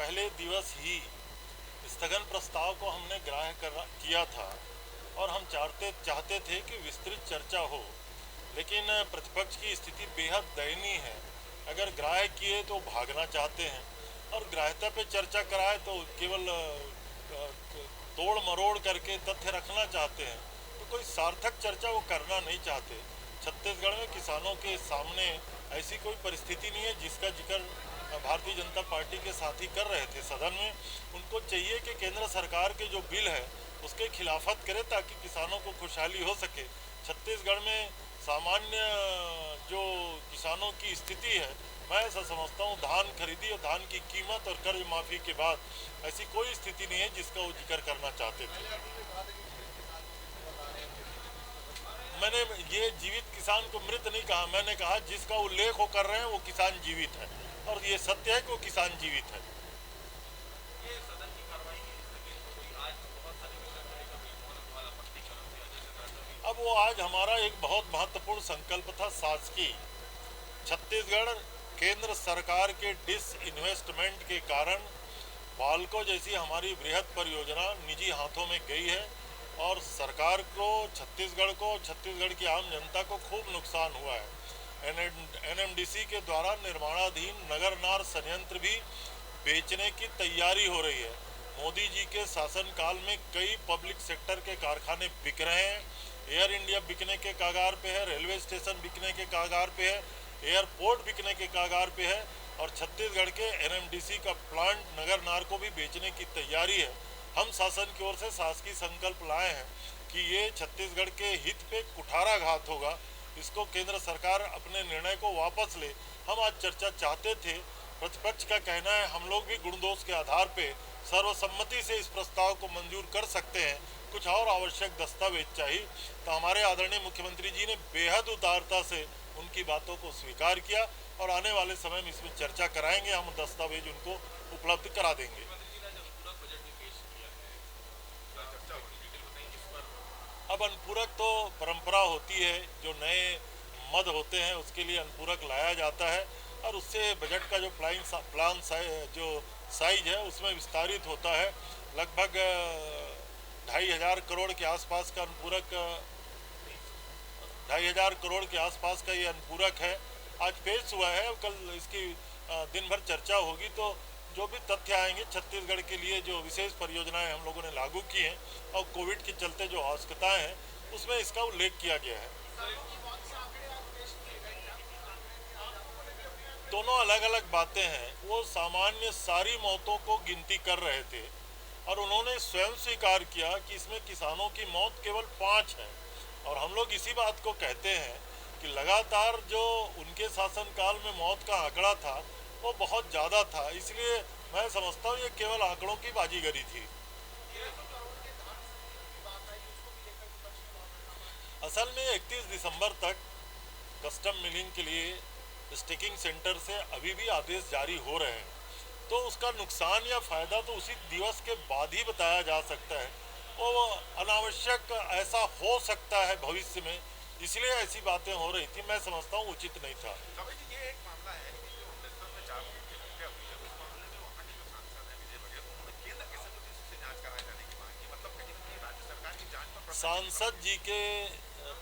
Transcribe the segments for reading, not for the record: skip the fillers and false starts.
पहले दिवस ही स्थगन प्रस्ताव को हमने किया था और हम चाहते थे कि विस्तृत चर्चा हो, लेकिन प्रतिपक्ष की स्थिति बेहद दयनीय है। अगर ग्राह्य किए तो भागना चाहते हैं और ग्राह्यता पे चर्चा कराए तो केवल तोड़ मरोड़ करके तथ्य रखना चाहते हैं। तो कोई सार्थक चर्चा वो करना नहीं चाहते। छत्तीसगढ़ में किसानों के सामने ऐसी कोई परिस्थिति नहीं है जिसका जिक्र भारतीय जनता पार्टी के साथी कर रहे थे सदन में। उनको चाहिए कि केंद्र सरकार के जो बिल है उसके खिलाफत करे ताकि किसानों को खुशहाली हो सके। छत्तीसगढ़ में सामान्य जो किसानों की स्थिति है, मैं ऐसा समझता हूँ धान खरीदी और धान की कीमत और कर्ज माफ़ी के बाद ऐसी कोई स्थिति नहीं है जिसका वो जिक्र करना चाहते थे। मैंने ये जीवित किसान को मृत नहीं कहा, मैंने कहा जिसका उल्लेख वो कर रहे हैं वो किसान जीवित है और ये सत्य है कि वो किसान जीवित है। अब वो आज हमारा एक बहुत महत्वपूर्ण संकल्प था शासकीय। छत्तीसगढ़ केंद्र सरकार के डिसइन्वेस्टमेंट के कारण बाल्को जैसी हमारी बृहद परियोजना निजी हाथों में गई है और सरकार को, छत्तीसगढ़ की आम जनता को खूब नुकसान हुआ है। एनएमडीसी के द्वारा निर्माणाधीन नगरनार संयंत्र भी बेचने की तैयारी हो रही है। मोदी जी के शासनकाल में कई पब्लिक सेक्टर के कारखाने बिक रहे हैं। एयर इंडिया बिकने के कागार पे है, रेलवे स्टेशन बिकने के कागार पे है, एयरपोर्ट बिकने के कागार पे है और छत्तीसगढ़ के एनएमडीसी का प्लांट नगरनार को भी बेचने की तैयारी है। हम शासन की ओर से शासकीय संकल्प लाए हैं कि ये छत्तीसगढ़ के हित पे कुठाराघात होगा। इसको केंद्र सरकार अपने निर्णय को वापस ले। हम आज चर्चा चाहते थे। प्रतिपक्ष का कहना है हम लोग भी गुण दोष के आधार पे सर्वसम्मति से इस प्रस्ताव को मंजूर कर सकते हैं, कुछ और आवश्यक दस्तावेज चाहिए। तो हमारे आदरणीय मुख्यमंत्री जी ने बेहद उदारता से उनकी बातों को स्वीकार किया और आने वाले समय में इसमें चर्चा कराएंगे। हम दस्तावेज उनको उपलब्ध करा देंगे। अब अनुपूरक तो परंपरा होती है, जो नए मद होते हैं उसके लिए अनुपूरक लाया जाता है और उससे बजट का जो प्लान जो साइज है उसमें विस्तारित होता है। लगभग 2,500 करोड़ के आसपास का अनुपूरक, 2,500 करोड़ के आसपास का ये अनुपूरक है। आज पेश हुआ है, कल इसकी दिन भर चर्चा होगी तो जो भी तथ्य आएंगे छत्तीसगढ़ के लिए जो विशेष परियोजनाएं हम लोगों ने लागू की हैं और कोविड के चलते जो आवश्यकताएं हैं उसमें इसका उल्लेख किया गया है। दोनों अलग अलग बातें हैं। वो सामान्य सारी मौतों को गिनती कर रहे थे और उन्होंने स्वयं स्वीकार किया कि इसमें किसानों की मौत केवल 5 है और हम लोग इसी बात को कहते हैं कि लगातार जो उनके शासनकाल में मौत का आंकड़ा था वो बहुत ज़्यादा था। इसलिए मैं समझता हूँ ये केवल आंकड़ों की बाजीगरी थी। असल में 31 दिसंबर तक कस्टम मिलिंग के लिए स्टिकिंग सेंटर से अभी भी आदेश जारी हो रहे हैं, तो उसका नुकसान या फ़ायदा तो उसी दिवस के बाद ही बताया जा सकता है। वो अनावश्यक ऐसा हो सकता है भविष्य में, इसलिए ऐसी बातें हो रही थी। मैं समझता हूँ उचित नहीं था। सांसद जी के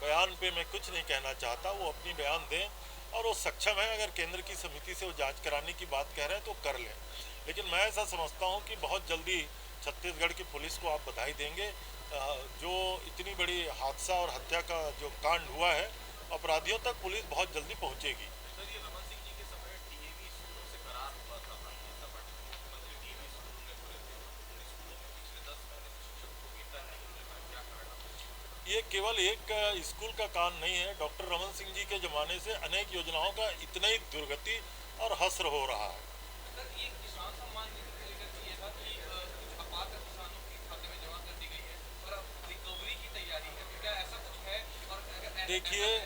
बयान पे मैं कुछ नहीं कहना चाहता, वो अपनी बयान दें और वो सक्षम है। अगर केंद्र की समिति से वो जांच कराने की बात कह रहे हैं तो कर लें, लेकिन मैं ऐसा समझता हूँ कि बहुत जल्दी छत्तीसगढ़ की पुलिस को आप बधाई देंगे। जो इतनी बड़ी हादसा और हत्या का जो कांड हुआ है, अपराधियों तक पुलिस बहुत जल्दी पहुँचेगी। ये केवल एक स्कूल का काम नहीं है। डॉक्टर रमन सिंह जी के ज़माने से अनेक योजनाओं का इतना ही दुर्गति और हस्र हो रहा है। देखिए,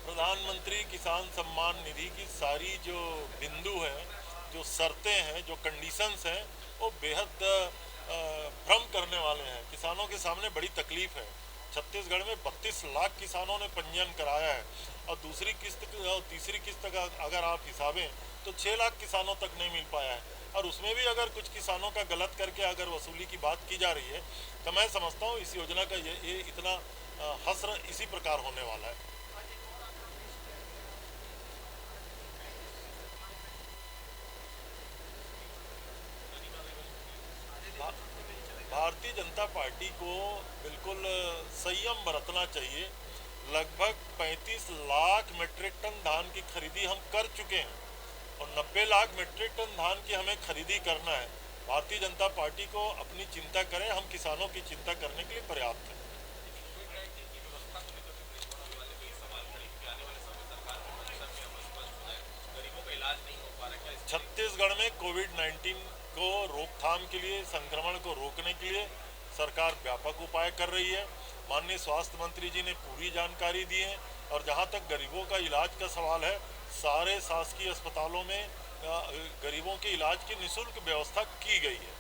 प्रधानमंत्री किसान सम्मान निधि की सारी जो बिंदु हैं, जो शर्तें हैं, जो कंडीशंस हैं, वो बेहद भ्रम करने वाले हैं। किसानों के सामने बड़ी तकलीफ है। छत्तीसगढ़ में 32 लाख किसानों ने पंजीयन कराया है और दूसरी किस्त और तीसरी किस्त का अगर आप हिसाबें तो 6 लाख किसानों तक नहीं मिल पाया है। और उसमें भी अगर कुछ किसानों का गलत करके अगर वसूली की बात की जा रही है तो मैं समझता हूँ इस योजना का ये इतना हस्र इसी प्रकार होने वाला है। भारतीय जनता पार्टी को बिल्कुल संयम बरतना चाहिए। लगभग 35 लाख मीट्रिक टन धान की खरीदी हम कर चुके हैं और 90 लाख मीट्रिक टन धान की हमें खरीदी करना है। भारतीय जनता पार्टी को अपनी चिंता करें, हम किसानों की चिंता करने के लिए पर्याप्त हैं। छत्तीसगढ़ में कोविड-19 को रोकथाम के लिए, संक्रमण को रोकने के लिए सरकार व्यापक उपाय कर रही है। माननीय स्वास्थ्य मंत्री जी ने पूरी जानकारी दी है और जहां तक गरीबों का इलाज का सवाल है, सारे शासकीय अस्पतालों में गरीबों के इलाज की निःशुल्क व्यवस्था की गई है।